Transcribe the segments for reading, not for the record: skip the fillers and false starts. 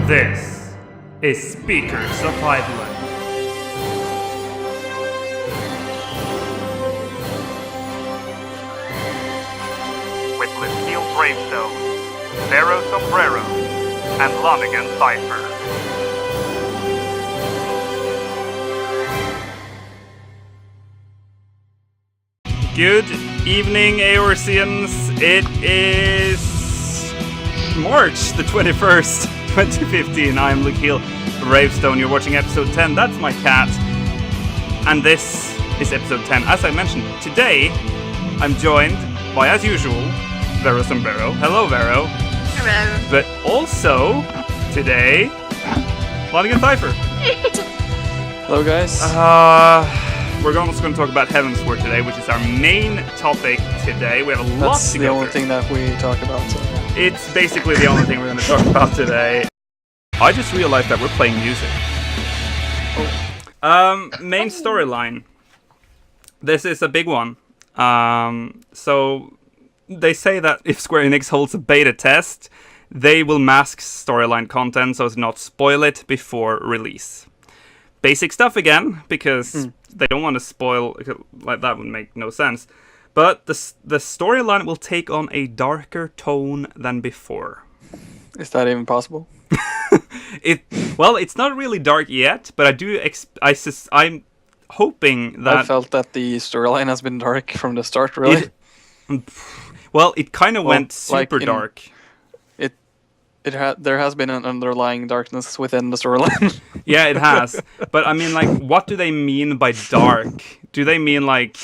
This is Speakers of Iceland. With Lucille Bravestone, Vero Sombrero, and Lonegan Cipher. Good evening, Eorzeans. It is March the 21st, 2015. I'm Lucille Bravestone. You're watching episode 10. That's my cat. And this is episode 10. As I mentioned, today I'm joined by, as usual, Vero Sombrero. Hello, Vero. Hello. But also, today, Lonegan Cipher. Hello, guys. We're also going to talk about Heavensward today, which is our main topic today. We have a lot That's to the go only through. thing that we talk about. So. It's basically the only thing we're going to talk about today. I just realized that we're playing music. Main storyline. This is a big one. So they say that if Square Enix holds a beta test, they will mask storyline content so as not spoil it before release. Basic stuff again, because they don't want to spoil, like that would make no sense. But the storyline will take on a darker tone than before. Is that even possible? It's not really dark yet, but I'm hoping that I felt that the storyline has been dark from the start, really. It kind of went super dark. There has been an underlying darkness within the storyline. Yeah, it has. But I mean, like, what do they mean by dark? Do they mean like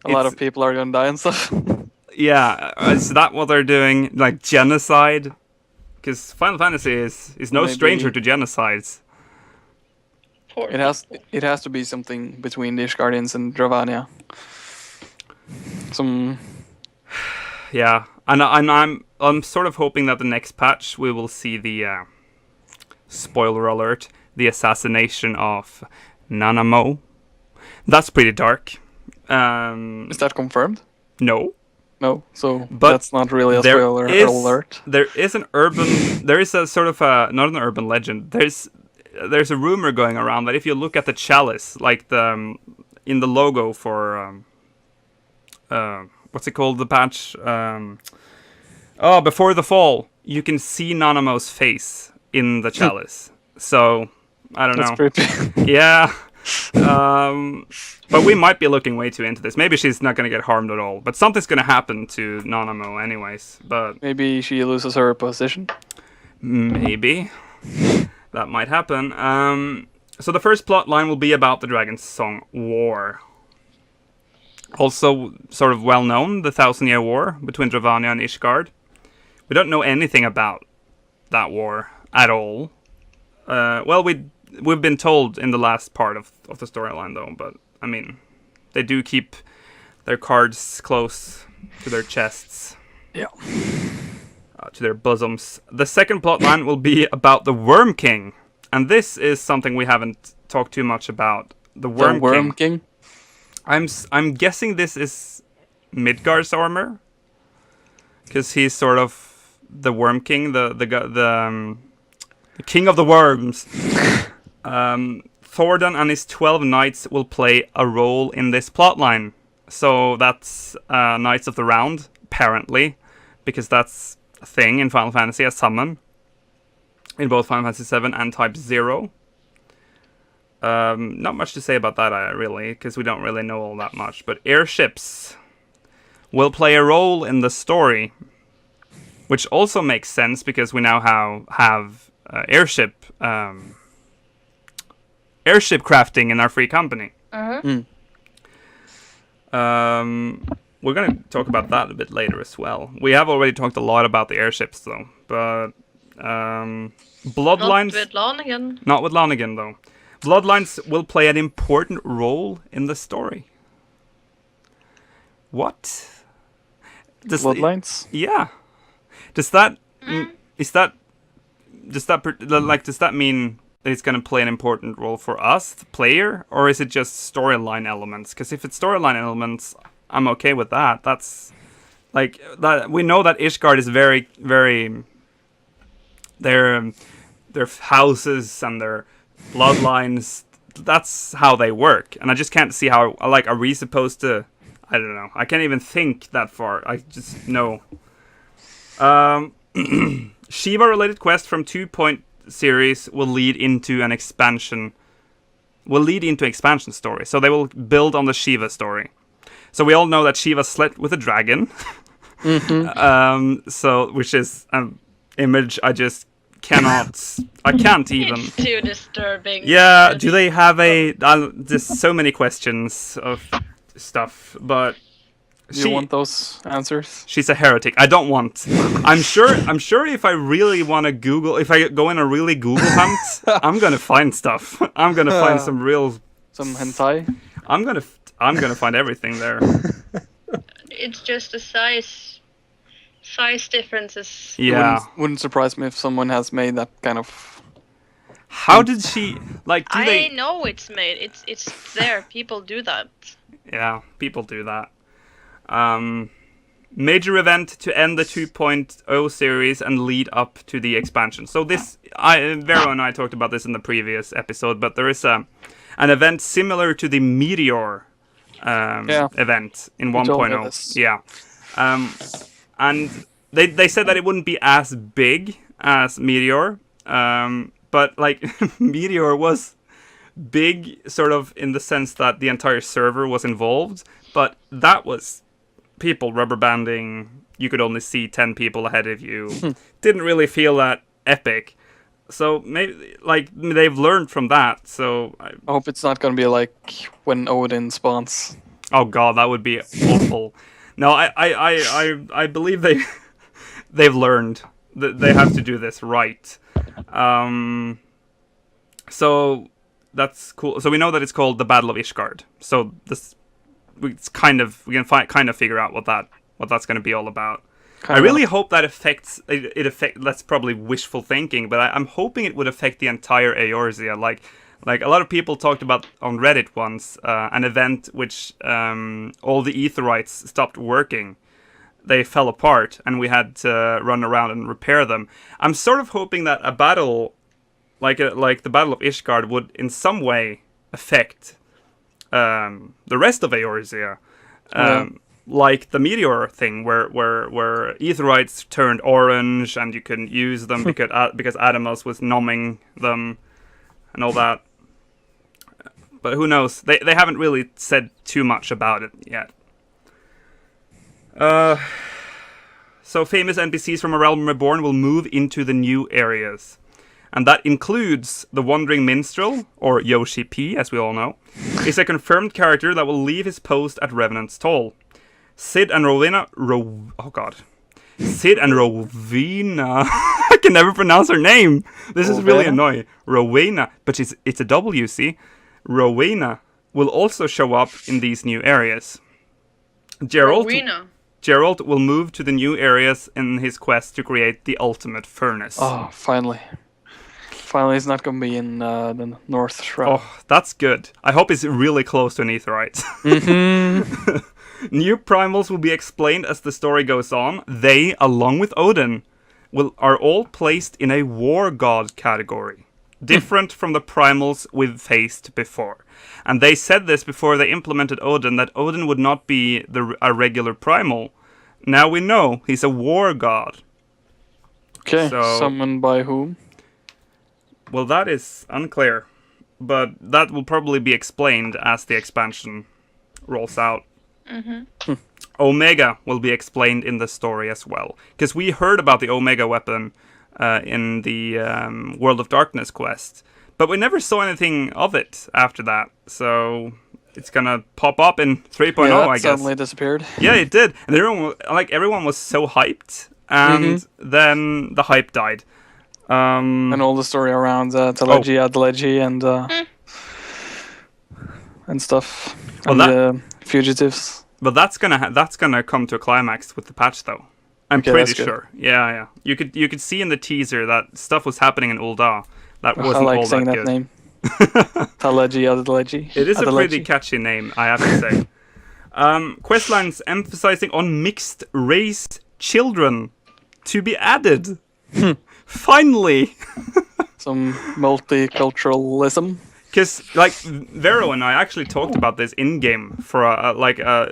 A lot of people are gonna die and stuff. Yeah, is that what they're doing? Like genocide? Because Final Fantasy is no stranger to genocides. It has to be something between the Ishgardians and Dravania. Yeah, and I'm sort of hoping that the next patch we will see the spoiler alert, the assassination of Nanamo. There pretty dark. Is that confirmed? No. No, so But that's not really a spoiler alert. There is a sort of not an urban legend. There's a rumor going around that if you look at the chalice, like in the logo for what's it called, the patch? Before the Fall, you can see Nanamo's face in the chalice. So I don't know. That's creepy. Yeah. But we might be looking way too into this. Maybe she's not going to get harmed at all. But something's going to happen to Nanamo anyways. But Maybe she loses her position. maybe. That might happen. So the first plot line will be about the Dragon's Song War. Also sort of well known, the 1,000-Year War between Dravania and Ishgard. We don't know anything about that war at all. We've been told in the last part of the storyline, though, but, I mean, they do keep their cards close to their chests. Yeah. To their bosoms. The second plotline will be about the Worm King, and this is something we haven't talked too much about. The Worm King? I'm guessing this is Midgard's armor, because he's sort of the Worm King, the King of the Worms. Thordan and his 12 knights will play a role in this plotline. So that's Knights of the Round, apparently, because that's a thing in Final Fantasy, a summon. In both Final Fantasy VII and Type 0. Not much to say about that, really, because we don't really know all that much. But airships will play a role in the story, which also makes sense because we now have airship crafting in our free company. We're going to talk about that a bit later as well. We have already talked a lot about the airships, though. But Bloodlines... Not with Lonegan. Not with Lonegan, though. Bloodlines will play an important role in the story. What? Bloodlines? Yeah. Does that mean that it's going to play an important role for us, the player, or is it just storyline elements? Because if it's storyline elements, I'm okay with that. That's like that. We know that Ishgard is very, very. They're houses and their bloodlines. That's how they work, and I just can't see how. Like, are we supposed to? I don't know. I can't even think that far. I just know. Shiva-related quest from 2-point series will lead into an expansion. Will lead into expansion story, so they will build on the Shiva story. So we all know that Shiva slept with a dragon. So, which is an image I just cannot. I can't even. It's too disturbing. Yeah, do they have a? There's so many questions of stuff, but Do you want those answers? She's a heretic. I don't want. I'm sure. If I really want to Google, if I go in a really Google hunt, I'm gonna find stuff. I'm gonna find some hentai. I'm gonna find everything there. It's just the size differences. Yeah, wouldn't surprise me if someone has made that kind of. How did she like? I know it's made. It's there. People do that. Yeah, people do that. Major event to end the 2.0 series and lead up to the expansion. So this, Vero and I talked about this in the previous episode, but there is an event similar to the Meteor event in 1.0. Yeah. And they said that it wouldn't be as big as Meteor, but like Meteor was big sort of in the sense that the entire server was involved, but that was people rubber banding. You could only see 10 people ahead of you. Didn't really feel that epic. So maybe like they've learned from that. So I hope it's not gonna be like when Odin spawns. Oh god, that would be awful. No, I believe they've learned that they have to do this right. So that's cool. So we know that it's called the Battle of Ishgard. So this. We can kind of figure out what that's going to be all about. I really hope that affects. That's probably wishful thinking, but I'm hoping it would affect the entire Eorzea. Like a lot of people talked about on Reddit once, an event which all the aetherites stopped working. They fell apart, and we had to run around and repair them. I'm sort of hoping that a battle, like the Battle of Ishgard, would in some way affect the rest of Eorzea, like the Meteor thing, where aetherites turned orange and you couldn't use them because Adamos was numbing them and all that. But who knows? They haven't really said too much about it yet. So famous NPCs from A Realm Reborn will move into the new areas. And that includes the Wandering Minstrel, or Yoshi P, as we all know, is a confirmed character that will leave his post at Revenant's Toll. Sid and Rowena... Sid and Rowena... I can never pronounce her name! This is really annoying. Rowena, but it's a W, see? Rowena will also show up in these new areas. Geralt will move to the new areas in his quest to create the ultimate furnace. Oh, finally. Finally, it's not going to be in the North Shroud. Oh, that's good. I hope it's really close to an aetherite. New primals will be explained as the story goes on. They, along with Odin, are all placed in a war god category, different from the primals we've faced before. And they said this before they implemented Odin, that Odin would not be a regular primal. Now we know he's a war god. Okay, summoned by whom? Well, that is unclear, but that will probably be explained as the expansion rolls out. Omega will be explained in the story as well, because we heard about the Omega weapon in the World of Darkness quest, but we never saw anything of it after that, so it's gonna pop up in 3.0, I guess. Suddenly disappeared. Yeah, it did, and everyone was so hyped, and then the hype died. And all the story around Adeleji and stuff. Well, and fugitives. But that's gonna come to a climax with the patch, though. I'm pretty sure. Yeah. You could see in the teaser that stuff was happening in Ul'dah. That wasn't all that good. I like saying that name. Adeleji. It is a pretty catchy name, I have to say. Questlines emphasizing on mixed race children to be added. Finally! Some multiculturalism. Because, like, Vero and I actually talked about this in-game for,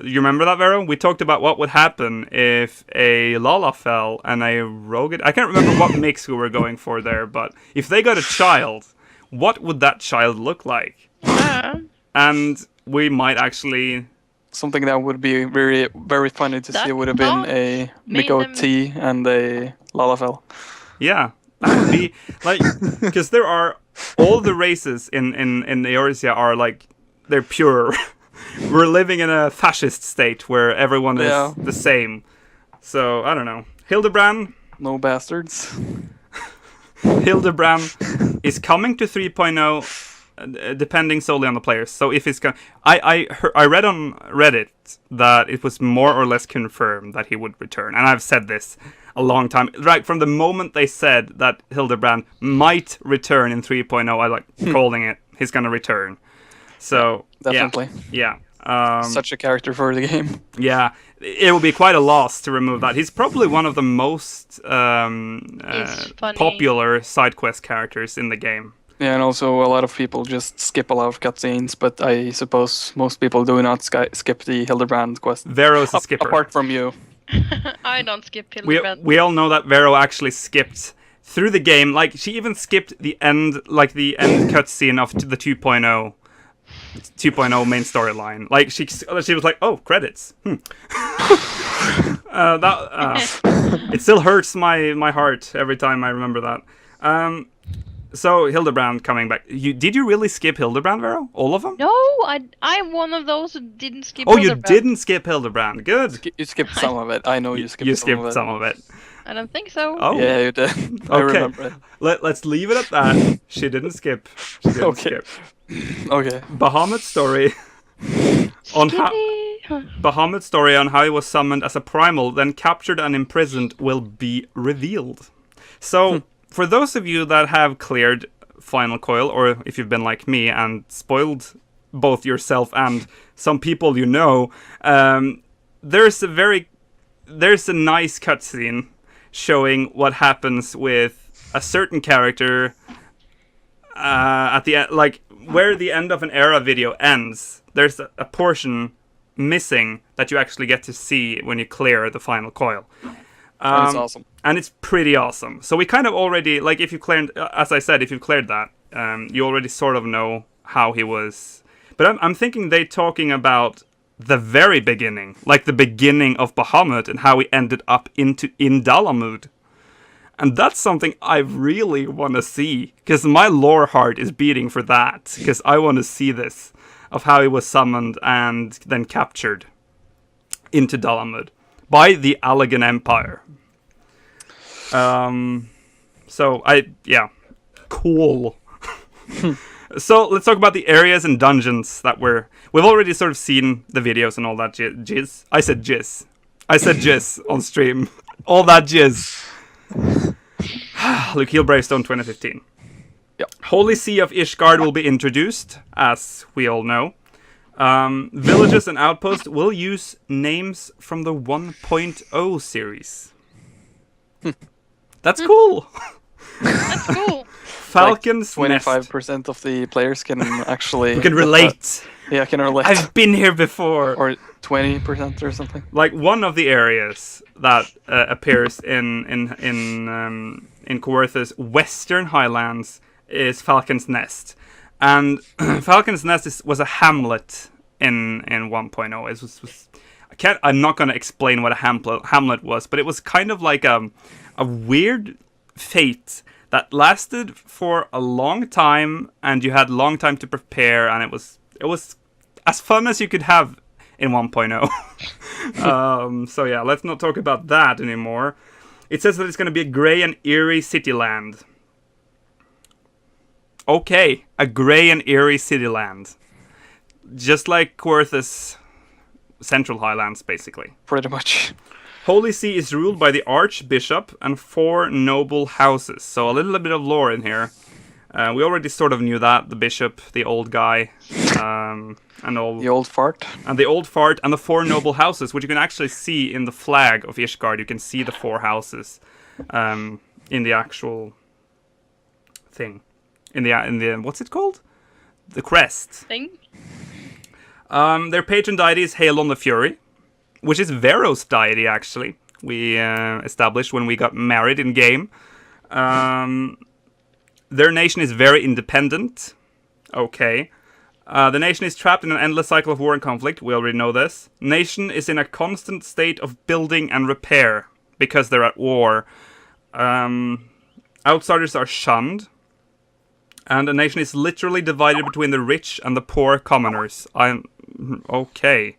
you remember that, Vero? We talked about what would happen if a Lala fell and a Rogan... I can't remember what mix we were going for there, but if they got a child, what would that child look like? And we might actually... Something that would be very, very funny to see would have been a Miko T and a Lalafell. Yeah, that would be, like, because there are... All the races in Eorzea are, like, they're pure. We're living in a fascist state where everyone is the same. So, I don't know. Hildebrand. No bastards. Hildebrand is coming to 3.0, depending solely on the players. So if it's going... I read on Reddit that it was more or less confirmed that he would return. And I've said this a long time. Right, from the moment they said that Hildebrand might return in 3.0, I like calling it. He's going to return. So, definitely. Yeah. Such a character for the game. Yeah. It will be quite a loss to remove that. He's probably one of the most popular side quest characters in the game. Yeah, and also a lot of people just skip a lot of cutscenes, but I suppose most people do not skip the Hildebrand quest. Vero's a skipper. Apart from you. I don't skip Hildebrand. We all know that Vero actually skipped through the game. Like, she even skipped the end cutscene of the 2.0 main storyline. Like, she was like, oh, credits. It still hurts my heart every time I remember that. So Hildebrand coming back. Did you really skip Hildebrand, Vero? All of them? No, I'm one of those who didn't skip Hildebrand. Hildebrand. You didn't skip Hildebrand. Good. You skipped some of it. I know you skipped some of it. I don't think so. Oh. Yeah, you did. I remember it. Let's leave it at that. She didn't skip. Skip. Okay. Bahamut's story on how he was summoned as a primal, then captured and imprisoned, will be revealed. So, for those of you that have cleared Final Coil, or if you've been like me and spoiled both yourself and some people you know, there's a nice cutscene showing what happens with a certain character at the end, like where the end of an era video ends. There's a portion missing that you actually get to see when you clear the Final Coil. That's awesome. And it's pretty awesome. So we kind of already, like, if you cleared, as I said, if you've cleared that, you already sort of know how he was. But I'm thinking they talking about the very beginning, like the beginning of Bahamut and how he ended up in Dalamud. And that's something I really want to see, because my lore heart is beating for that, because I want to see this, of how he was summoned and then captured into Dalamud by the Allegan Empire. Cool. So let's talk about the areas and dungeons that we've already sort of seen the videos and all that jizz. I said jizz on stream. All that jizz. Luke Heel Bravestone 2015. Yep. Holy Sea of Ishgard will be introduced, as we all know. Villages and outposts will use names from the 1.0 series. That's cool. That's cool. Falcon's like Nest. 25% of the players can actually... can relate. Can relate. I've been here before. Or 20% or something. Like, one of the areas that appears in Coerth's western highlands is Falcon's Nest. And Falcon's Nest was a hamlet in 1.0. I'm not going to explain what a hamlet was, but it was kind of like a weird fate that lasted for a long time, and you had a long time to prepare, and it was as fun as you could have in 1.0. So yeah, let's not talk about that anymore. It says that it's going to be a grey and eerie city land. Okay, a grey and eerie city land. Just like Coerth's Central Highlands, basically. Pretty much. Holy See is ruled by the Archbishop and 4 noble houses. So a little bit of lore in here. We already sort of knew that. The Bishop, the old guy, and all... The old fart. And the old fart, and the 4 noble houses, which you can actually see in the flag of Ishgard. You can see the 4 houses in the actual thing. in the what's it called? The crest. Thing? Their patron deity is Halon the Fury, which is Vero's deity, actually. We established when we got married in game. Their nation is very independent. Okay. The nation is trapped in an endless cycle of war and conflict. We already know this. Nation is in a constant state of building and repair because they're at war. Outsiders are shunned. And the nation is literally divided between the rich and the poor commoners. Okay.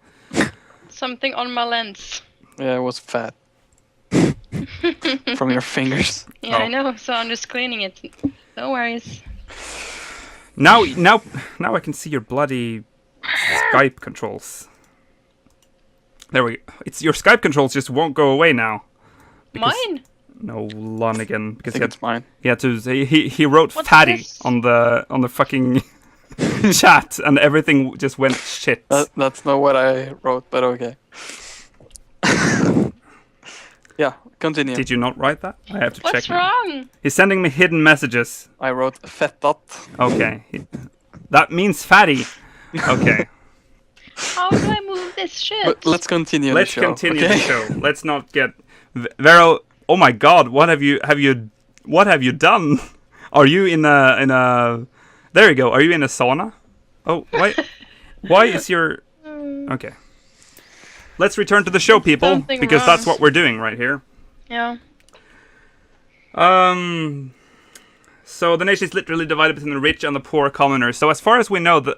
Something on my lens. Yeah, it was fat. From your fingers. Yeah, I know. So I'm just cleaning it. No worries. Now I can see your bloody Skype controls. There we go. It's your Skype controls just won't go away now. Mine? No, Lonegan, because I think it's mine. he had to. He wrote What's "fatty" this? on the fucking chat, and everything just went shit. That's not what I wrote, but okay. Yeah, continue. Did you not write that? I have to check. What's now. wrong? He's sending me hidden messages. I wrote fettat. Okay, that means fatty. Okay, How do I move this shit? But let's continue let's the show. continue okay? the show. Let's not get Vero. Oh my God! What have you done? Are you in a? There you go. Are you in a sauna? Oh, why is your? Okay. Let's return to the show, people, Something because wrong. that's what we're doing right here. Yeah. So the nation is literally divided between the rich and the poor commoners. So as far as we know, the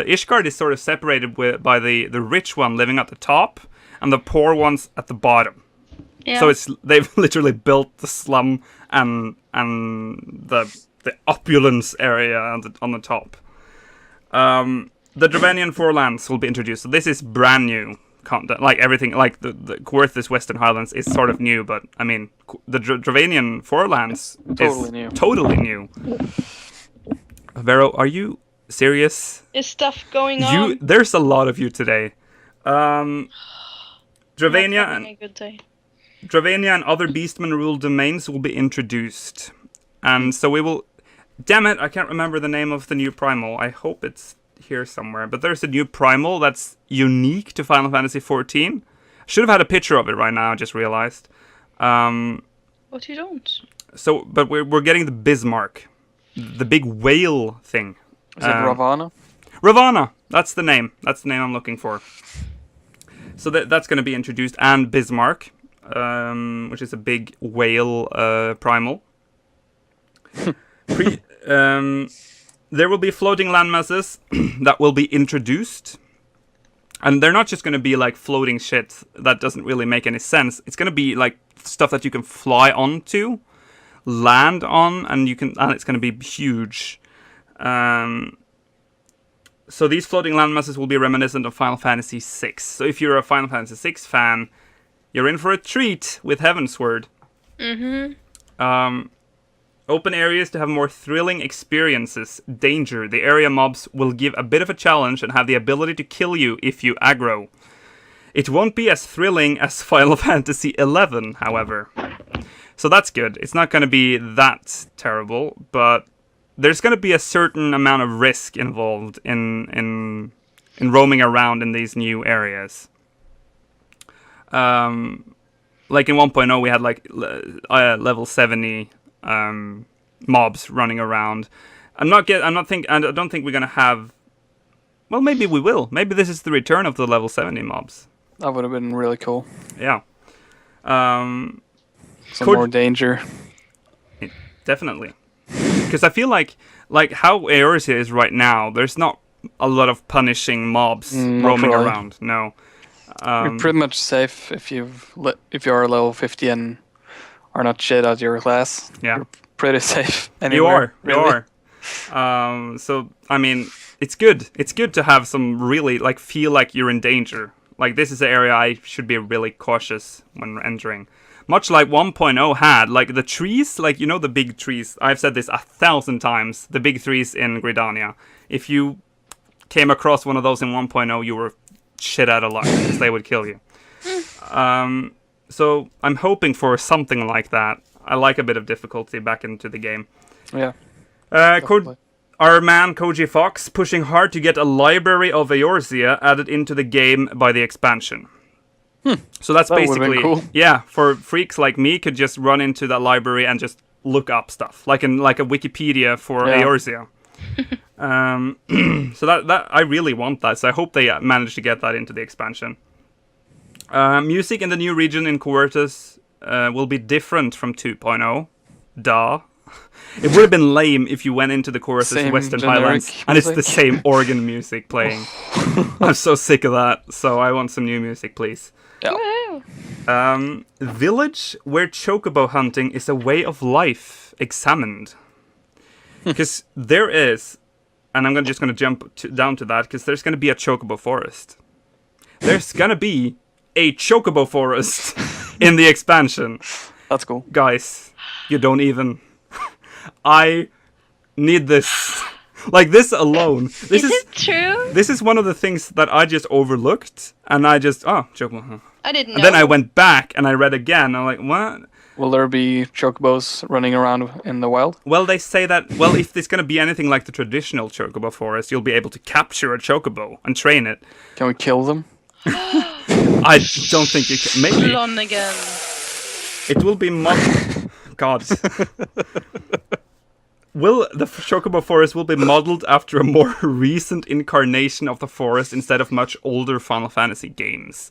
Ishgard is sort of separated by the rich one living at the top and the poor ones at the bottom. Yeah. So they've literally built the slum and the opulence area on the top. The Dravenian Forelands will be introduced. So this is brand new content. Like everything, like the Coerthus Western Highlands is sort of new, but I mean the Dravenian Forelands Totally is new. totally new. Vero, are you serious? Is stuff going on? There's a lot of you today. Not Dravenia having and a good day. Dravenia and other Beastman ruled domains will be introduced. And so we will... Damn it, I can't remember the name of the new primal. I hope it's here somewhere. But there's a new primal that's unique to Final Fantasy XIV. Should have had a picture of it right now, I just realized. But you don't. So, but we're getting the Bismarck. The big whale thing. Is it Ravana? Ravana! That's the name. That's the name I'm looking for. So that's going to be introduced. And Bismarck. Which is a big whale primal. There will be floating landmasses that will be introduced. And they're not just going to be like floating shit that doesn't really make any sense. It's going to be like stuff that you can fly onto, land on, and it's going to be huge. So these floating landmasses will be reminiscent of Final Fantasy VI. So if you're a Final Fantasy VI fan, you're in for a treat with Heavensward. Open areas to have more thrilling experiences. Danger. The area mobs will give a bit of a challenge and have the ability to kill you if you aggro. It won't be as thrilling as Final Fantasy XI, however. So that's good. It's not going to be that terrible, but there's going to be a certain amount of risk involved in roaming around in these new areas. Like in 1.0 we had like level 70 mobs running around. I don't think we're gonna have. Well, maybe we will. Maybe this is the return of the level 70 mobs. That would have been really cool. Yeah. Some more danger. Definitely. Because I feel like how Eorzea is right now, there's not a lot of punishing mobs roaming really. around. No. You're pretty much safe if you are level 50 and are not shit at your class. Yeah. You're pretty safe anywhere. You are. So I mean, it's good. It's good to have some really feel like you're in danger. Like this is the area I should be really cautious when entering. Much like 1.0 had, like the trees, the big trees. I've said this 1,000 times. The big trees in Gridania. If you came across one of those in 1.0, you were shit out of luck because they would kill you. So I'm hoping for something like that. I like a bit of difficulty back into the game. Yeah. Our man Koji Fox pushing hard to get a library of Eorzea added into the game by the expansion. So that's That would've been basically cool. yeah, for freaks like me could just run into that library and just look up stuff like a Wikipedia for Yeah. Eorzea. So that I really want that. So I hope they manage to get that into the expansion. Music in the new region in Coertus will be different from 2.0. Duh. It would have been lame if you went into the Coertus Same Western generic Highlands and it's the music. same organ music playing. I'm so sick of that. So I want some new music, please. Yeah. Woohoo. Village where chocobo hunting is a way of life examined. Because there is, and I'm just going to jump down to that, because there's going to be a chocobo forest. There's going to be a chocobo forest in the expansion. That's cool. Guys, you don't even... I need this. Like, this alone. This Is it true? This is one of the things that I just overlooked, and I just... Oh, chocobo. Huh. I didn't know. And then I went back, and I read again, and I'm like, what? Will there be chocobos running around in the wild? Well, they say that, well, if there's going to be anything like the traditional chocobo forest, you'll be able to capture a chocobo and train it. Can we kill them? I don't think you can. Maybe. Lonegan. It will be God. The chocobo forest will be modeled after a more recent incarnation of the forest instead of much older Final Fantasy games.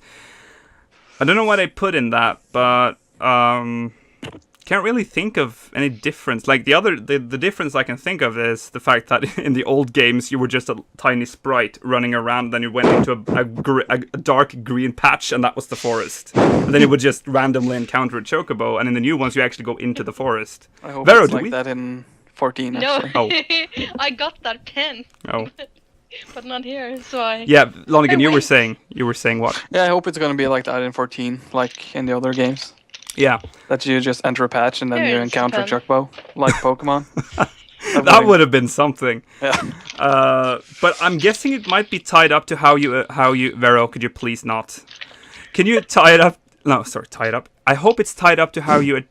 I don't know what they put in that, but can't really think of any difference. Like the difference I can think of is the fact that in the old games you were just a tiny sprite running around, then you went into a dark green patch, and that was the forest. And then you would just randomly encounter a chocobo, and in the new ones you actually go into the forest. I hope Vero, it's do like we? that in 14, No. actually. Oh. I got that pen, Oh, but not here, so I... yeah, Lonegan, you were wait. saying what? Yeah, I hope it's gonna be like that in 14, like in the other games. Yeah, That you just enter a patch and then Here you is the encounter a pen. chocobo, like Pokemon. that would have been something. Yeah. But I'm guessing it might be tied up to how you Vero, could you please not? Can you tie it up? No, sorry, tie it up. I hope it's tied up to how you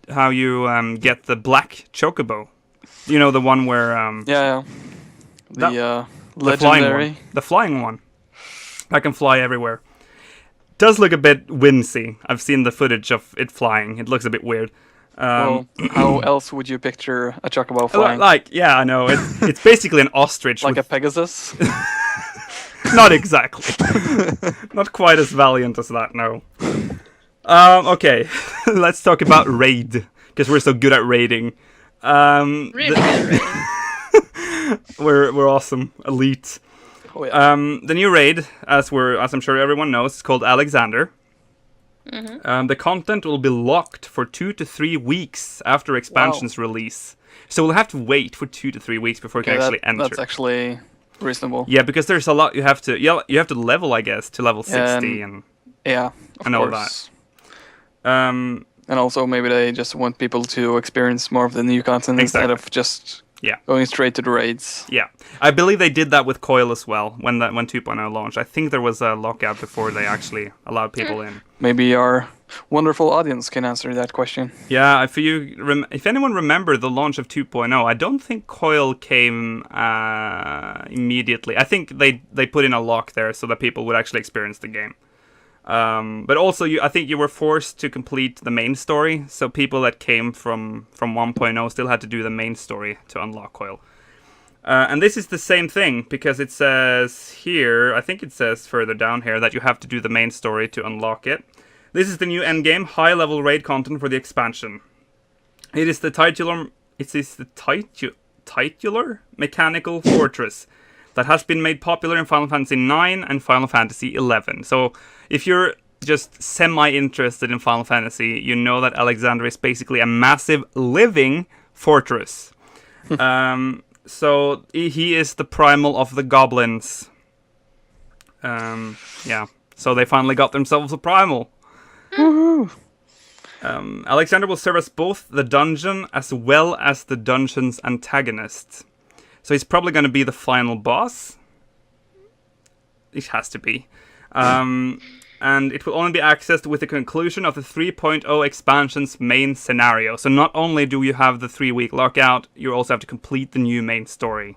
get the black chocobo. You know, the one where Yeah. That- The the flying legendary. one. The flying one. I can fly everywhere. Does look a bit whimsy. I've seen the footage of it flying. It looks a bit weird. Well, how else would you picture a chocobo flying? Like, yeah, I know. It's basically an ostrich. Like a with, Pegasus? Not exactly. Not quite as valiant as that, no. Okay, let's talk about raid, because we're so good at raiding. Really good. We're awesome, elite. Oh, yeah. The new raid, as I'm sure everyone knows, is called Alexander. The content will be locked for 2 to 3 weeks after expansion's release. So we'll have to wait for 2 to 3 weeks before we can actually enter. That's actually reasonable. Yeah, because there's a lot you have to level, I guess, to level 60 and Yeah, of and all course. that. And also maybe they just want people to experience more of the new content instead of just Yeah. going straight to the raids. Yeah, I believe they did that with Coil as well when 2.0 launched. I think there was a lockout before they actually allowed people in. Maybe our wonderful audience can answer that question. Yeah, if anyone remember the launch of 2.0, I don't think Coil came immediately. I think they put in a lock there so that people would actually experience the game. But also, I think you were forced to complete the main story, so people that came from 1.0 still had to do the main story to unlock Coil. And this is the same thing, because it says here, I think it says further down here, that you have to do the main story to unlock it. This is the new endgame, high-level raid content for the expansion. It is the titular mechanical fortress that has been made popular in Final Fantasy IX and Final Fantasy XI. So, if you're just semi-interested in Final Fantasy, you know that Alexander is basically a massive living fortress. So, he is the primal of the goblins. Yeah. So they finally got themselves a primal. Woohoo! Alexander will serve as both the dungeon as well as the dungeon's antagonist. So he's probably going to be the final boss. It has to be. and it will only be accessed with the conclusion of the 3.0 expansion's main scenario. So not only do you have the 3-week lockout, you also have to complete the new main story.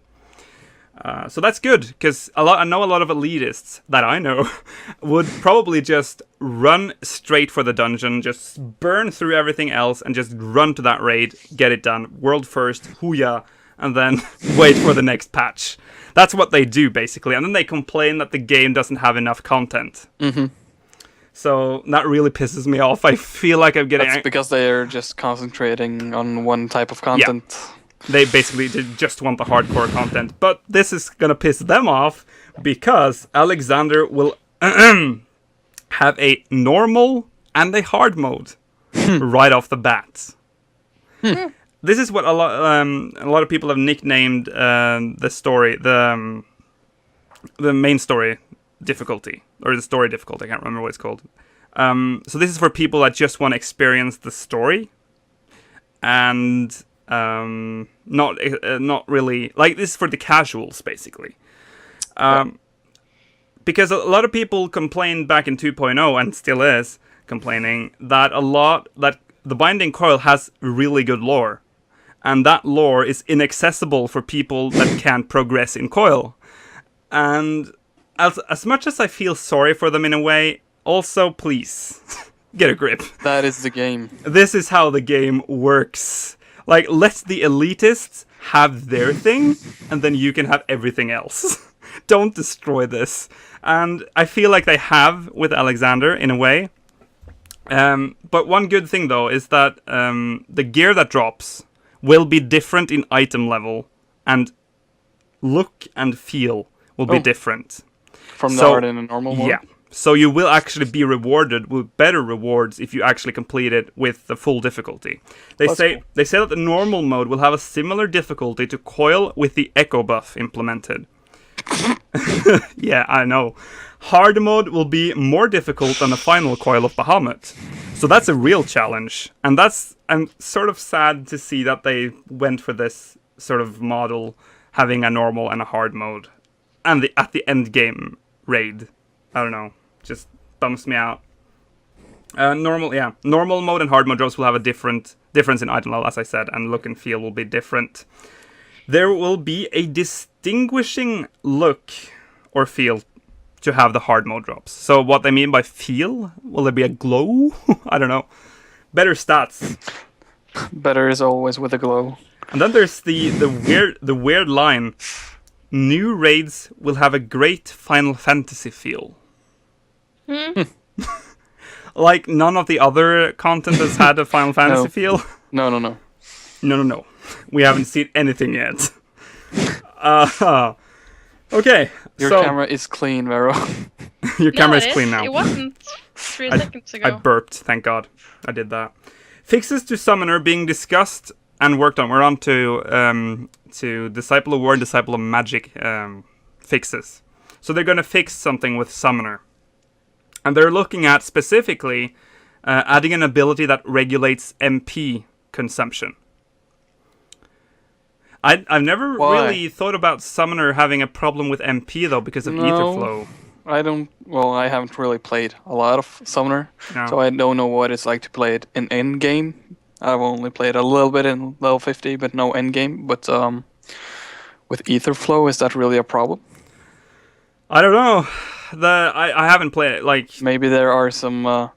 So that's good, because I know a lot of elitists that I know would probably just run straight for the dungeon, just burn through everything else, and just run to that raid, get it done, world first, hooyah, and then wait for the next patch. That's what they do, basically, and then they complain that the game doesn't have enough content. Mm-hmm. So that really pisses me off. I feel like I'm getting... That's because they're just concentrating on one type of content. Yeah. They basically just want the hardcore content. But this is gonna piss them off, because Alexander will have a normal and a hard mode right off the bat. This is what a lot of people have nicknamed the story, the main story difficulty, or the story difficulty. I can't remember what it's called. So this is for people that just want to experience the story, and not really, like, this is for the casuals, basically. Because a lot of people complained back in 2.0, and still is complaining, that the Binding Coil has really good lore, and that lore is inaccessible for people that can't progress in Coil. And as much as I feel sorry for them in a way, also, please get a grip. That is the game. This is how the game works. Like, let the elitists have their thing, and then you can have everything else. Don't destroy this. And I feel like they have with Alexander, in a way. But one good thing, though, is that the gear that drops will be different in item level, and look and feel will be different. From the hard and the normal mode? Yeah. So you will actually be rewarded with better rewards if you actually complete it with the full difficulty. They say that the normal mode will have a similar difficulty to Coil with the Echo buff implemented. Yeah, I know. Hard mode will be more difficult than the final Coil of Bahamut. So that's a real challenge. And I'm sort of sad to see that they went for this sort of model, having a normal and a hard mode. And at the end game raid. I don't know. Just bums me out. Normal mode and hard mode drops will have a difference in item level, as I said, and look and feel will be different. There will be a distinguishing look or feel to have the hard mode drops. So what they mean by feel? Will there be a glow? I don't know. Better stats. Better is always with a glow. And then there's the weird line. New raids will have a great Final Fantasy feel. Like, none of the other content has had a Final Fantasy feel? No. No. We haven't seen anything yet. Okay. Your camera is clean, Vero. Your camera is clean now. It wasn't 3 seconds ago. I burped, thank God. I did that. Fixes to Summoner being discussed and worked on. We're on to Disciple of War and Disciple of Magic fixes. So they're going to fix something with Summoner. And they're looking at, specifically, adding an ability that regulates MP consumption. I've never really thought about Summoner having a problem with MP, though, because of Etherflow. I haven't really played a lot of Summoner, so I don't know what it's like to play it in endgame. I've only played a little bit in level 50, but no endgame. But with Etherflow, is that really a problem? I don't know. I haven't played it. Like, maybe there are some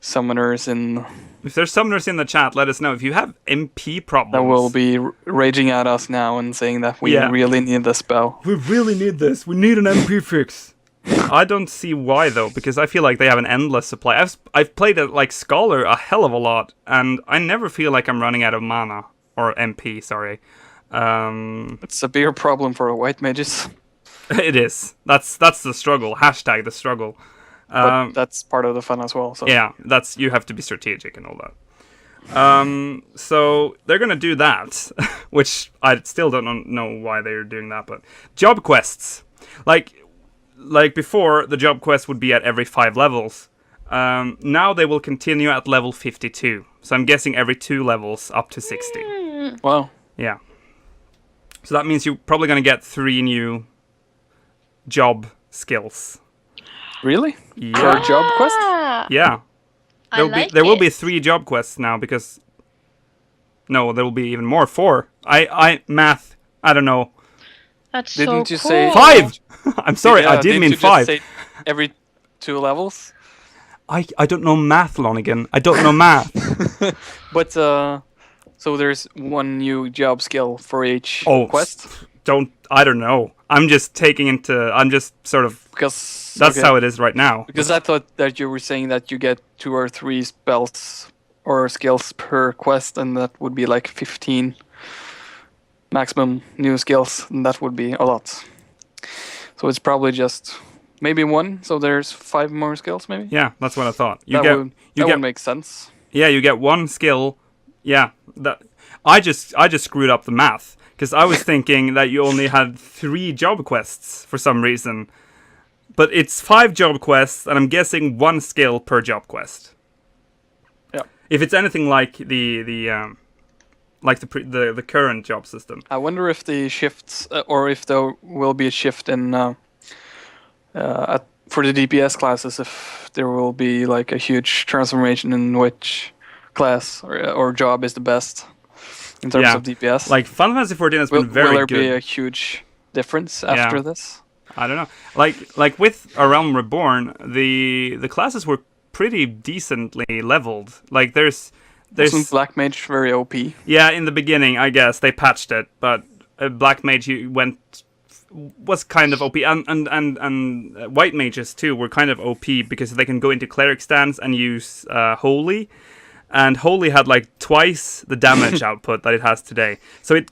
summoners in. If there's summoners in the chat, let us know. If you have MP problems, that will be raging at us now and saying that we really need the spell. We really need this. We need an MP fix. I don't see why, though, because I feel like they have an endless supply. I've played it like Scholar a hell of a lot, and I never feel like I'm running out of mana. Or MP, sorry. It's a bigger problem for the white mages. It is. That's the struggle. Hashtag the struggle. But that's part of the fun as well. So. Yeah, you have to be strategic and all that. So they're gonna do that, which I still don't know why they're doing that. But job quests, like before, the job quest would be at every 5 levels. Now they will continue at level 52. So I'm guessing every 2 levels up to 60. Wow. Yeah. So that means you're probably gonna get 3 new job skills. Really? Yeah. Per job quest? Yeah. I like There will be it. 3 job quests now because... No, there will be even more. 4. Math. I don't know. That's Didn't so you cool. say- 5! I'm sorry, I Yeah, did didn't mean you 5. Just say every 2 levels? I don't know math, Lonegan. I don't know math. But so there's 1 new job skill for each Oh, quest? I don't know. I'm just sort of... Because That's okay. how it is right now. Because I thought that you were saying that you get 2 or 3 spells or skills per quest, and that would be like 15 maximum new skills, and that would be a lot. So it's probably just maybe 1, so there's 5 more skills maybe? Yeah, that's what I thought. That would make sense. Yeah, you get 1 skill. Yeah, I just screwed up the math because I was thinking that you only had 3 job quests for some reason. But it's 5 job quests, and I'm guessing 1 skill per job quest. Yeah. If it's anything like the current job system. I wonder if the shifts, or if there will be a shift in for the DPS classes, if there will be like a huge transformation in which class or job is the best in terms of DPS. Like Final Fantasy 14 has been very good. Will there good. be a huge difference after this? I don't know. Like with A Realm Reborn, the classes were pretty decently leveled. Like there's Wasn't Black Mage very OP? Yeah, in the beginning, I guess they patched it, but Black Mage was kind of OP, and White Mages too were kind of OP because they can go into cleric stance and use Holy. And Holy had like twice the damage output that it has today. So it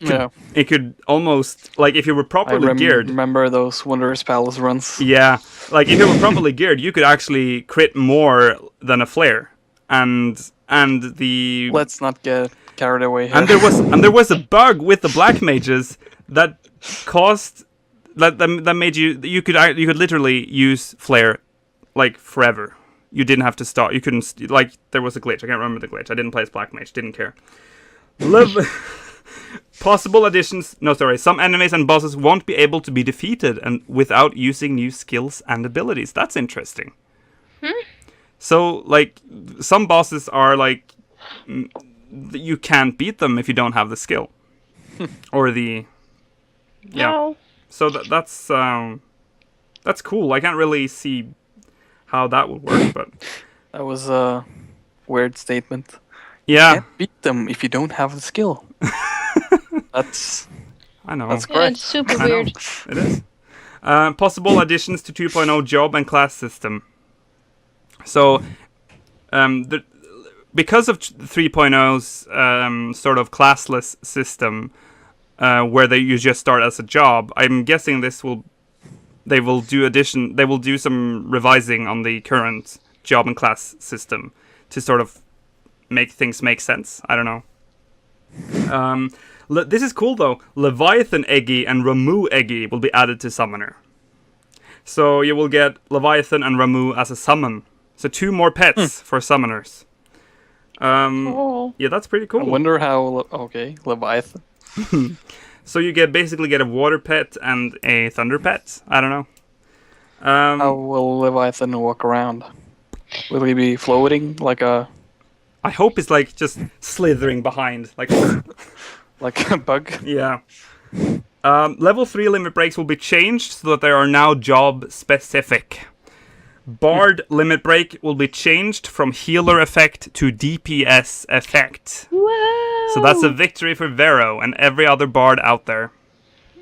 could almost, like if you were properly geared... remember those Wondrous Palace runs. Yeah, like if you were properly geared, you could actually crit more than a flare. And the... Let's not get carried away here. And there was a bug with the Black Mages that caused... That made you could literally use flare like forever. You didn't have to stop. You couldn't, like, there was a glitch. I can't remember the glitch. I didn't play as Black Mage. Didn't care. Possible additions. No, sorry. Some enemies and bosses won't be able to be defeated and without using new skills and abilities. That's interesting. So, like, some bosses are, like, you can't beat them if you don't have the skill. Or the... Yeah. No. So that's cool. I can't really see how that would work, but that was a weird statement. Yeah, You can't beat them if you don't have the skill. That's I know. That's Yeah, correct. it's super I know. weird. It is. Possible additions to 2.0 job and class system. So, because of 3.0's sort of classless system, where you just start as a job, I'm guessing they will do some revising on the current job and class system to sort of make things make sense. I don't know. This is cool though. Leviathan Eggy and Ramu Eggy will be added to Summoner. So you will get Leviathan and Ramu as a summon. So 2 more pets for summoners. Yeah, that's pretty cool. I wonder how. Okay, Leviathan. So you basically get a water pet and a thunder pet. I don't know. How will Leviathan walk around? Will he be floating like a I hope it's like just slithering behind, like like a bug? Yeah. Level 3 limit breaks will be changed so that they are now job specific. Bard limit break will be changed from healer effect to DPS effect. Whoa! So that's a victory for Vero and every other bard out there.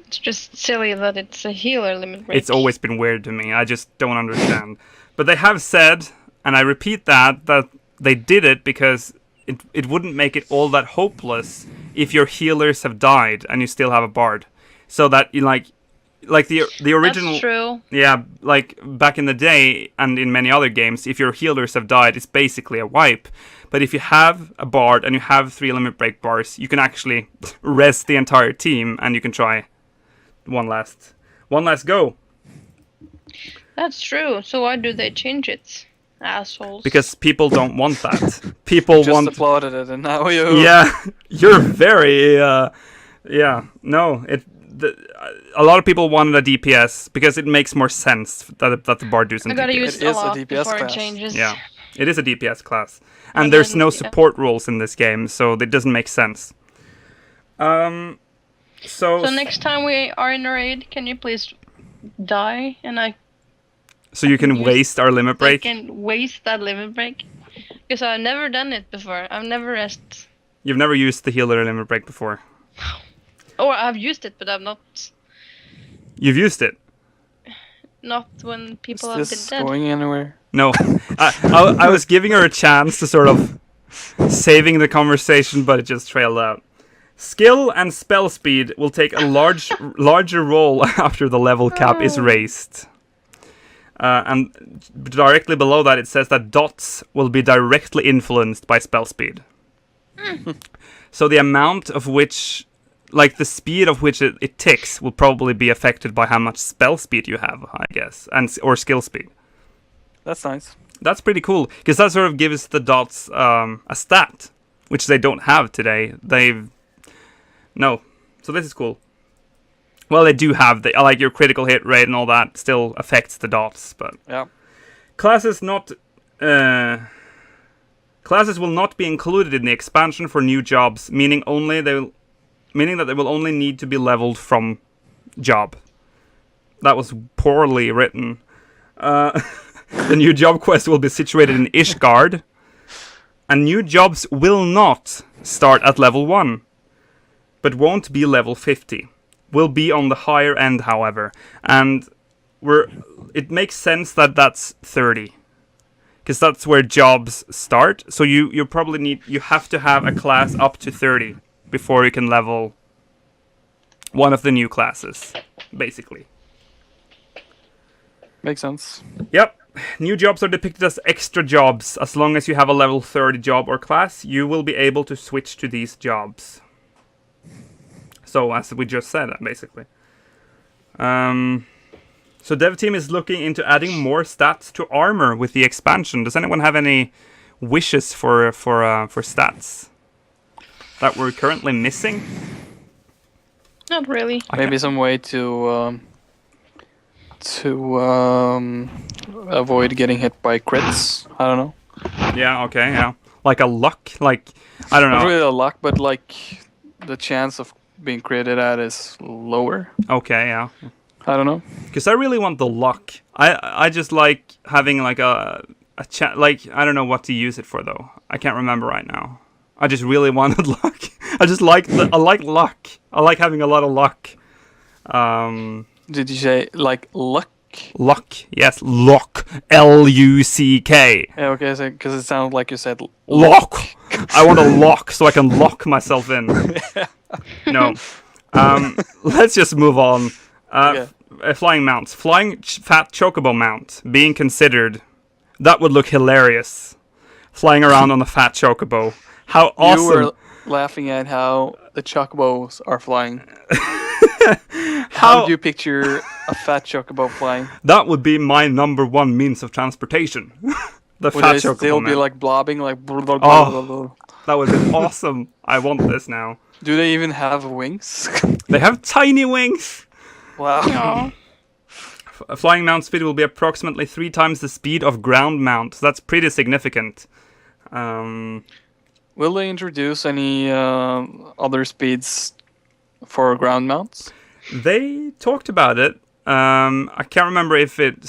It's just silly that it's a healer limit break. It's always been weird to me. I just don't understand. But they have said, and I repeat that they did it because it wouldn't make it all that hopeless if your healers have died and you still have a bard. So that you like the original. That's true. Yeah, like back in the day and in many other games, if your healers have died, it's basically a wipe. But if you have a bard and you have 3 limit break bars, you can actually rest the entire team and you can try one last go. That's true. So why do they change it? Assholes. Because people don't want that. People Just want. applauded it, and now you. Yeah, you're very. Yeah, no. a lot of people wanted a DPS because it makes more sense that the bard does in I gotta DPS. use it a lot before it changes. Yeah, it is a DPS class, and there's no support rules in this game, so it doesn't make sense. So next time we are in a raid, can you please die so you can waste our limit break? I can waste that limit break because I've never done it before. I've never rested. You've never used the healer limit break before? Or I've used it, but I've not. You've used it? Not when people have been Is this dead. going anywhere? No. I was giving her a chance to sort of saving the conversation, but it just trailed out. Skill and spell speed will take a larger role after the level cap is raised. And directly below that it says that dots will be directly influenced by spell speed. So the amount of which, like the speed of which it ticks, will probably be affected by how much spell speed you have, I guess, or skill speed. That's nice. That's pretty cool, because that sort of gives the dots a stat, which they don't have today. No. So this is cool. Well, they do have like your critical hit rate and all that still affects the dots, but Yeah. classes will not be included in the expansion for new jobs, meaning that they will only need to be leveled from job. That was poorly written. The new job quest will be situated in Ishgard, and new jobs will not start at level 1, but won't be level 50. Will be on the higher end, however, and it makes sense that that's 30. Because that's where jobs start. So you have to have a class up to 30 before you can level one of the new classes, basically. Makes sense. Yep. New jobs are depicted as extra jobs. As long as you have a level 30 job or class, you will be able to switch to these jobs. So, as we just said, basically. So dev team is looking into adding more stats to armor with the expansion. Does anyone have any wishes for stats that we're currently missing? Not really. Maybe some way to avoid getting hit by crits. I don't know. Yeah. Okay. Yeah. Like a luck. Like I don't know. Not really a luck, but like the chance of being critted at is lower. Okay. Yeah. I don't know. Because I really want the luck. I just like having like a like I don't know what to use it for though. I can't remember right now. I just really wanted luck. I like luck. I like having a lot of luck. Did you say like luck? Luck. Yes, luck. L-U-C-K. Yeah, okay, because it sounded like you said lock. I want a lock so I can lock myself in. No. Let's just move on. Okay. Flying mounts. Flying fat chocobo mount being considered. That would look hilarious. Flying around on a fat chocobo. How awesome. You were laughing at how the chocobos are flying. How do you picture a fat chocobo flying? That would be my number one means of transportation. The Would fat they chocobo still man. be like blobbing like That would be awesome. I want this now. Do they even have wings? They have tiny wings. Wow. Flying mount speed will be approximately 3 times the speed of ground mount. So that's pretty significant. Will they introduce any other speeds for ground mounts? They talked about it. I can't remember if it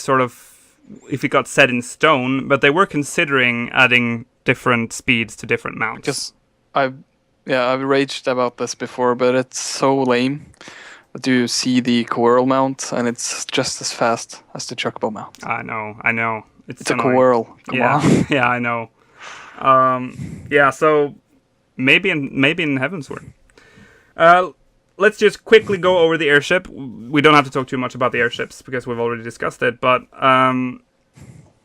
got set in stone, but they were considering adding different speeds to different mounts. Because I've raged about this before, but it's so lame that you see the Coral mount and it's just as fast as the Chocobo mount. I know. It's a Coral. Come on. Yeah, I know. Yeah, so maybe in Heavensward. Let's just quickly go over the airship. We don't have to talk too much about the airships because we've already discussed it, but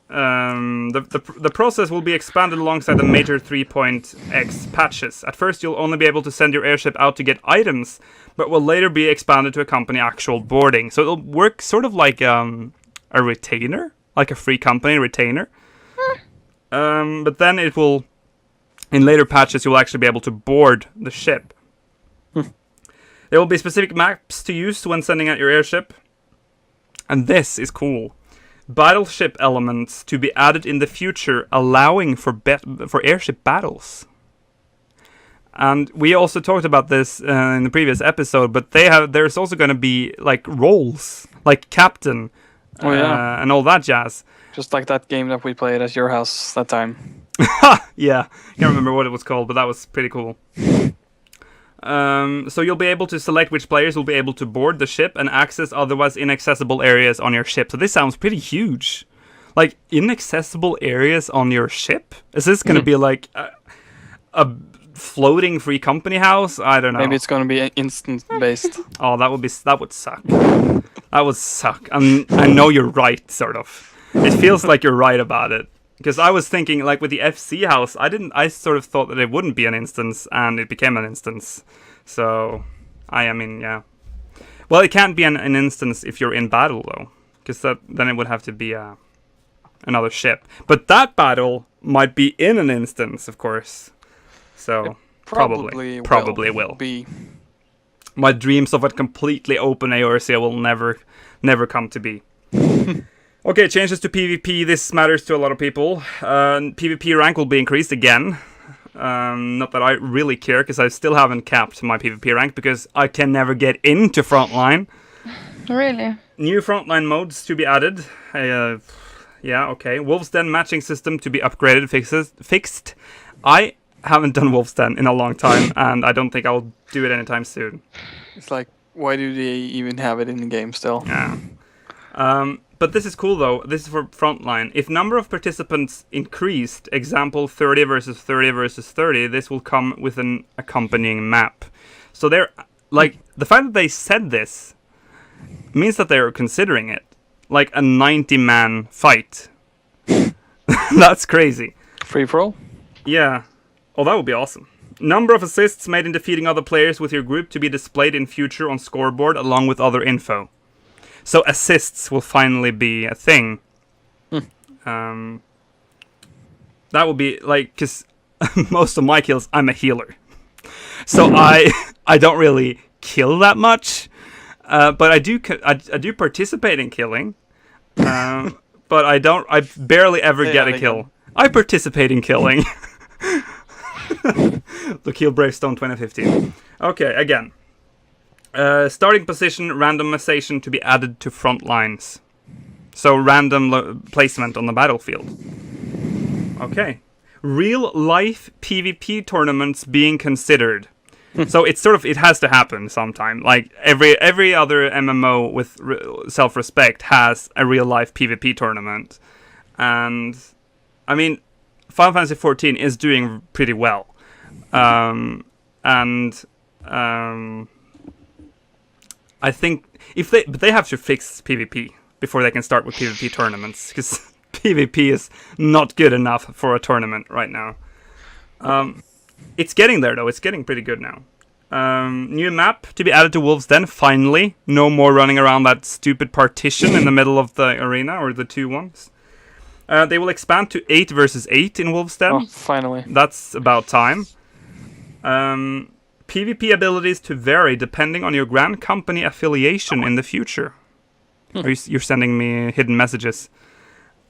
the process will be expanded alongside the major 3.x patches. At first, you'll only be able to send your airship out to get items, but will later be expanded to accompany actual boarding. So it'll work sort of like a retainer, like a free company retainer. But then it will, in later patches, you'll actually be able to board the ship. There will be specific maps to use when sending out your airship. And this is cool. Battleship elements to be added in the future, allowing for airship battles. And we also talked about this in the previous episode, but there's also going to be like roles, like captain, and all that jazz. Just like that game that we played at your house that time. Yeah, can't remember what it was called, but that was pretty cool. So you'll be able to select which players will be able to board the ship and access otherwise inaccessible areas on your ship. So this sounds pretty huge. Like, inaccessible areas on your ship? Is this going to be like a floating free company house? I don't know. Maybe it's going to be instant based. Oh, that would suck. That would suck. I know you're right, sort of. It feels like you're right about it. Because I was thinking, like, with the FC house, I sort of thought that it wouldn't be an instance, and it became an instance. So, I mean, yeah. Well, it can't be an instance if you're in battle, though. Because then it would have to be another ship. But that battle might be in an instance, of course. So, it probably will. Be. My dreams of a completely open AORC will never come to be. Okay, changes to PvP. This matters to a lot of people. PvP rank will be increased again. Not that I really care, because I still haven't capped my PvP rank, because I can never get into Frontline. Really? New Frontline modes to be added. Yeah, okay. Wolf's Den matching system to be upgraded, fixed. I haven't done Wolf's Den in a long time, and I don't think I'll do it anytime soon. It's like, why do they even have it in the game still? Yeah. But this is cool, though. This is for Frontline. If number of participants increased, example 30 versus 30 versus 30, this will come with an accompanying map. So they're, like, the fact that they said this means that they're considering it. Like a 90-man fight. That's crazy. Free for all? Yeah. Oh, that would be awesome. Number of assists made in defeating other players with your group to be displayed in future on scoreboard along with other info. So assists will finally be a thing. That will be like, because most of my kills, I'm a healer, so I don't really kill that much, but I do participate in killing, but I barely ever get a kill. I participate in killing. Look, Heal Bravestone 2015. Okay, again. Starting position randomization to be added to front lines. So random placement on the battlefield. Okay. Real life PvP tournaments being considered. So it's sort of, it has to happen sometime. Like every other MMO with self-respect has a real life PvP tournament. And I mean, Final Fantasy XIV is doing pretty well. I think but they have to fix PvP before they can start with PvP tournaments, because PvP is not good enough for a tournament right now. It's getting there, though. It's getting pretty good now. New map to be added to Wolf's Den, finally. No more running around that stupid partition in the middle of the arena, or the two ones. They will expand to 8 versus 8 in Wolf's Den. Oh, finally. That's about time. PvP abilities to vary depending on your Grand Company affiliation in the future. You're sending me hidden messages.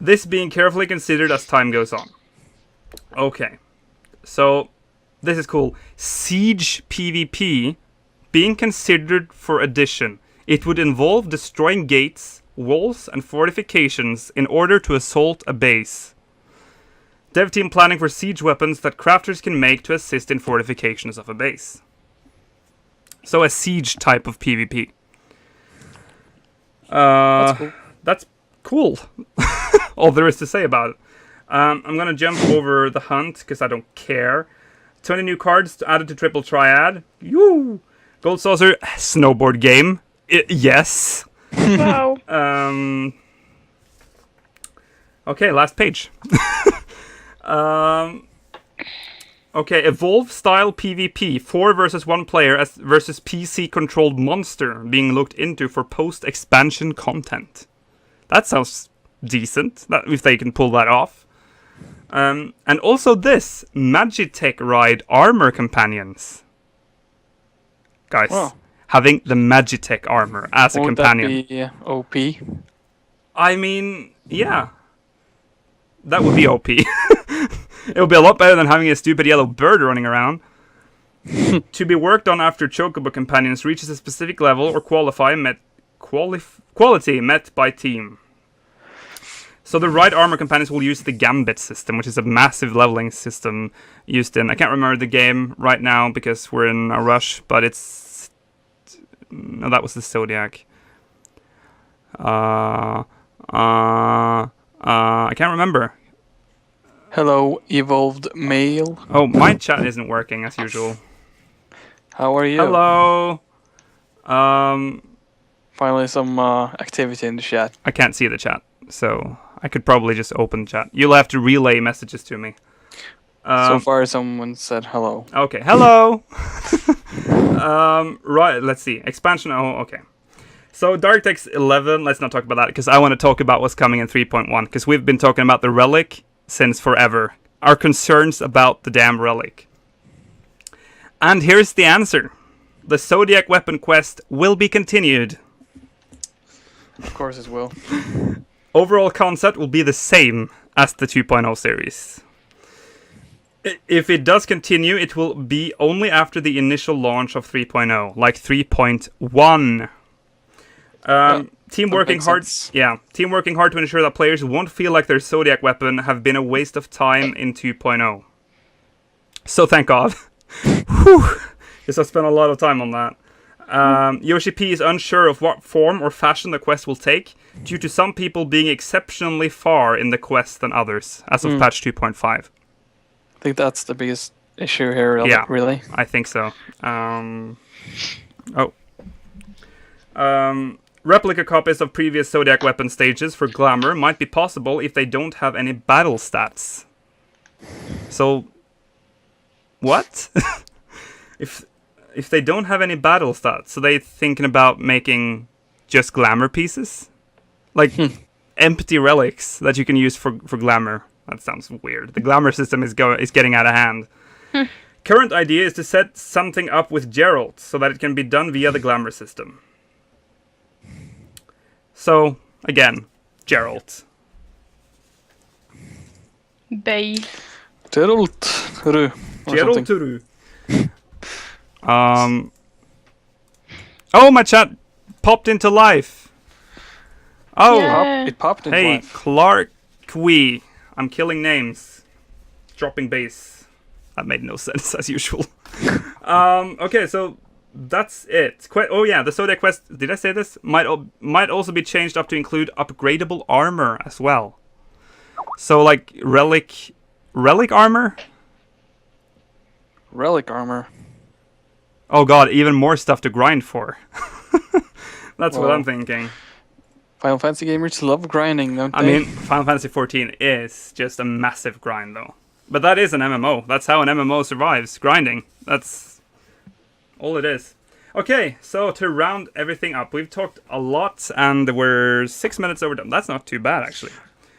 This being carefully considered as time goes on. Okay. So, this is cool. Siege PvP being considered for addition. It would involve destroying gates, walls, and fortifications in order to assault a base. Dev team planning for siege weapons that crafters can make to assist in fortifications of a base. So a siege type of PvP. That's cool. That's cool. All there is to say about it. I'm going to jump over the hunt, because I don't care. 20 new cards added to Triple Triad. Yoo! Gold Saucer, snowboard game. Yes. Wow. Okay, last page. Okay, Evolve style PvP, 4 versus 1 player versus PC controlled monster being looked into for post expansion content. That sounds decent, if they can pull that off. And also this, Magitek ride armor companions. Guys, having the Magitek armor as a companion. Won't that be OP? I mean, yeah. That would be OP. It would be a lot better than having a stupid yellow bird running around. To be worked on after Chocobo Companions reaches a specific level or quality met by team. So the right armor companions will use the Gambit system, which is a massive leveling system used in... I can't remember the game right now because we're in a rush, but it's... No, that was the Zodiac. I can't remember. Hello, evolved male. Oh, my chat isn't working as usual. How are you? Hello. Finally, some activity in the chat. I can't see the chat, so I could probably just open chat. You'll have to relay messages to me. So far, someone said hello. Okay, hello. Right, let's see. Expansion. Oh, okay. So DirectX 11. Let's not talk about that because I want to talk about what's coming in 3.1 because we've been talking about the Relic since forever. Our concerns about the damn Relic. And here's the answer. The Zodiac Weapon Quest will be continued. Of course it will. Overall concept will be the same as the 2.0 series. If it does continue, it will be only after the initial launch of 3.0, like 3.1. Team working hard. Yeah, team working hard to ensure that players won't feel like their Zodiac weapon have been a waste of time in 2.0. So thank God. Whew. Because I spent a lot of time on that. Yoshi P is unsure of what form or fashion the quest will take, due to some people being exceptionally far in the quest than others, as of patch 2.5. I think that's the biggest issue here, Yeah, really. I think so. Replica copies of previous Zodiac weapon stages for Glamour might be possible if they don't have any battle stats. So... What? If they don't have any battle stats, so they thinking about making just Glamour pieces? Like empty relics that you can use for Glamour. That sounds weird. The Glamour system is getting out of hand. Current idea is to set something up with Geralt so that it can be done via the Glamour system. So, again, Geralt. Bay. Geralt. Geralt. Oh, my chat popped into life. Oh, Yeah. It popped in hey, life. Clark Wee. I'm killing names. Dropping base. That made no sense, as usual. Okay, so that's it. Oh yeah, the Zodiac Quest, did I say this? Might also be changed up to include upgradable armor as well. So, like, relic armor? Relic armor. Oh god, even more stuff to grind for. That's what I'm thinking. Final Fantasy gamers love grinding, don't they? I mean, Final Fantasy XIV is just a massive grind, though. But that is an MMO. That's how an MMO survives, grinding. That's all it is. Okay, so to round everything up, we've talked a lot, and we're 6 minutes over. That's not too bad, actually.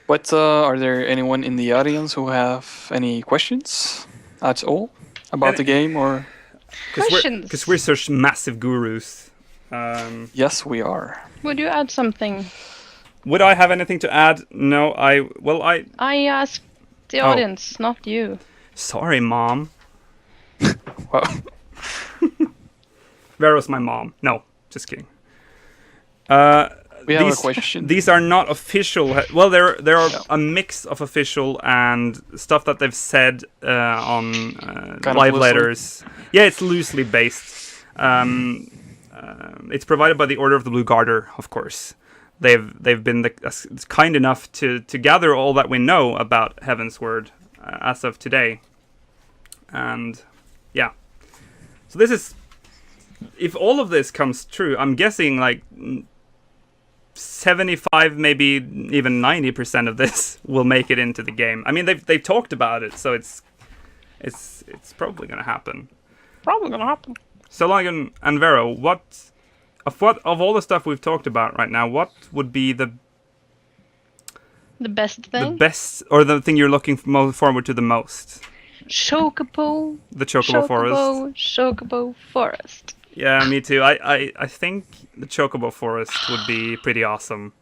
But are there anyone in the audience who have any questions at all about the game, or? Questions? Because we're such massive gurus. Yes, we are. Would you add something? Would I have anything to add? No, I I asked the audience, not you. Sorry, Mom. Well, Vero's my mom. No, just kidding. we have a question. These are not official. Well, there are a mix of official and stuff that they've said on live letters. Yeah, it's loosely based. It's provided by the Order of the Blue Garter, of course. They've been kind enough to gather all that we know about Heavensward as of today. And yeah, so this is, if all of this comes true, I'm guessing like 75, maybe even 90% of this will make it into the game. I mean, they've talked about it, so it's probably gonna happen. Probably gonna happen. So, Lonegan and Vero, what of all the stuff we've talked about right now, what would be the best thing? the best, or the thing you're looking forward to the most? Chocobo. The Chocobo Forest. Chocobo Forest. Yeah, me too. I think the Chocobo Forest would be pretty awesome.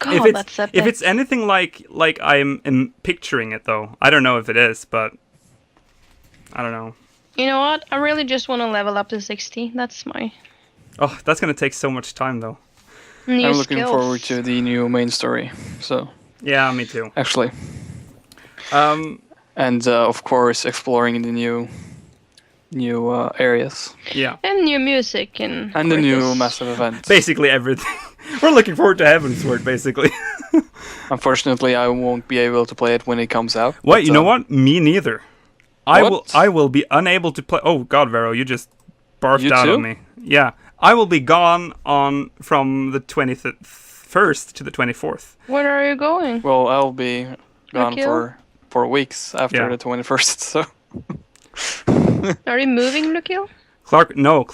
God, that's epic. If it's anything like I'm picturing it, though, I don't know if it is, but I don't know. You know what? I really just want to level up to 60. That's my Oh, that's gonna take so much time, though. new I'm looking skills. forward to the new main story. So Yeah, me too. actually, Um, and of course exploring the new areas yeah, And new music and and the new artists. massive event. basically everything. We're looking forward to Heaven's Word, basically. Unfortunately, I won't be able to play it when it comes out. Wait, but, you know what? Me neither. I What? will be unable to play. Oh God, Vero, you just barfed You out too? on me. Yeah, I will be gone on from the 21st to the 24th. Where are you going? Well, I'll be gone Lucio? for weeks after Yeah. the 21st. So Are you moving, Lucio? Clark, not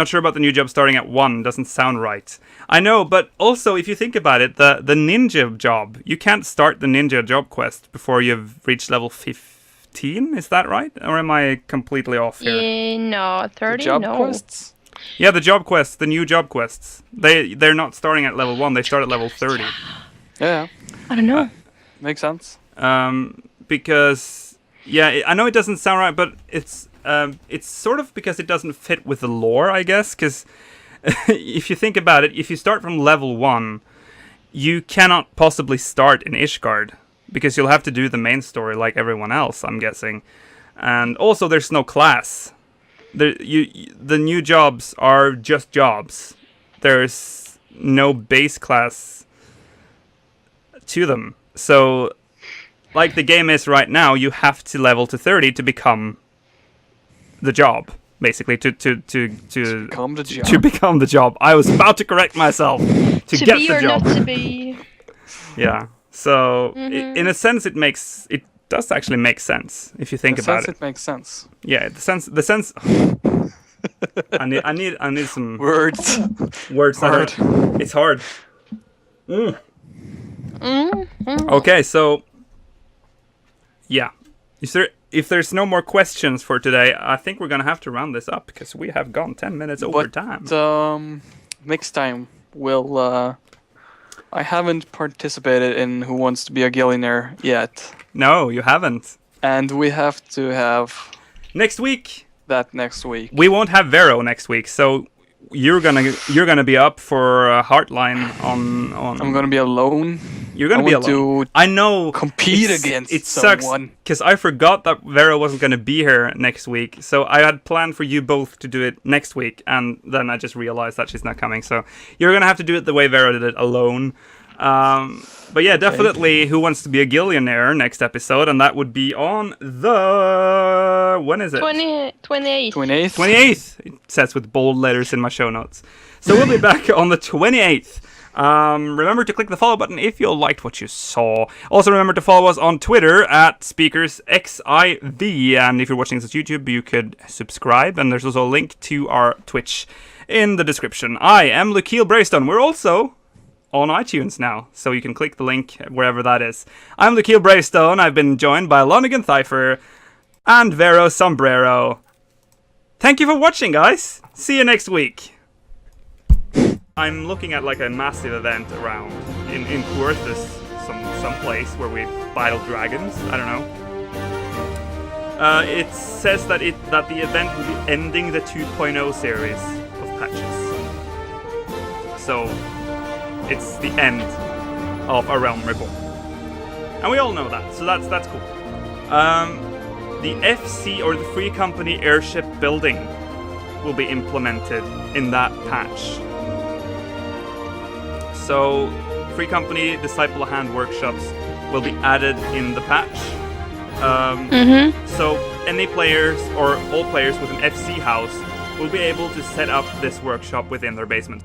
sure about the new job starting at 1. Doesn't sound right. I know, but also if you think about it, the ninja job, you can't start the ninja job quest before you've reached level 15. Is that right, or am I completely off here? Yeah, no, 30. job no. quests. Yeah, the job quests, the new job quests. They're not starting at level 1. They start at level 30. Yeah, I don't know. makes sense. Because I know it doesn't sound right, but it's sort of because it doesn't fit with the lore, I guess. Because if you think about it, if you start from level 1, you cannot possibly start in Ishgard because you'll have to do the main story like everyone else, I'm guessing. And also, there's no class. The new jobs are just jobs. There's no base class to them. So, like the game is right now, you have to level to 30 to become the job, basically, to Become the job. to become the job. I was about to correct myself. To To get be the or job. not to be. Yeah. So, in a sense, it does actually make sense if you think about it. It makes sense. Yeah, the sense. I need some Words. words. Hard. It's hard. Okay, so yeah, if there's no more questions for today, I think we're gonna have to round this up because we have gone 10 minutes over time. Next time we'll. I haven't participated in Who Wants to Be a Gillionaire yet, No, you haven't. and we have to have Next week that next week. we won't have Vero next week, so you're gonna be up for Heartline on. I'm gonna be alone. You're gonna I be want alone. to I know. compete against it sucks someone. because I forgot that Vero wasn't gonna be here next week, so I had planned for you both to do it next week, and then I just realized that she's not coming. So you're gonna have to do it the way Vero did it, alone. But yeah, definitely Who Wants to Be a Gillionaire next episode, and that would be on the... When is it? 28. 28th. 28th. It says with bold letters in my show notes. So we'll be back on the 28th. Remember to click the follow button if you liked what you saw. Also remember to follow us on Twitter at SpeakersXIV, and if you're watching this on YouTube, you could subscribe, and there's also a link to our Twitch in the description. I am Lukiel Braystone. We're also on iTunes now, so you can click the link wherever that is. I'm Lukiel Braystone. I've been joined by Lonegan Theifer and Vero Sombrero. Thank you for watching, guys. See you next week. I'm looking at like a massive event around in Coerthus, some place where we battle dragons. I don't know. It says that the event will be ending the 2.0 series of patches. So it's the end of A Realm Reborn, and we all know that. So that's cool. The FC, or the Free Company Airship Building, will be implemented in that patch. So, Free Company Disciple Hand workshops will be added in the patch. So, any players or all players with an FC house will be able to set up this workshop within their basement.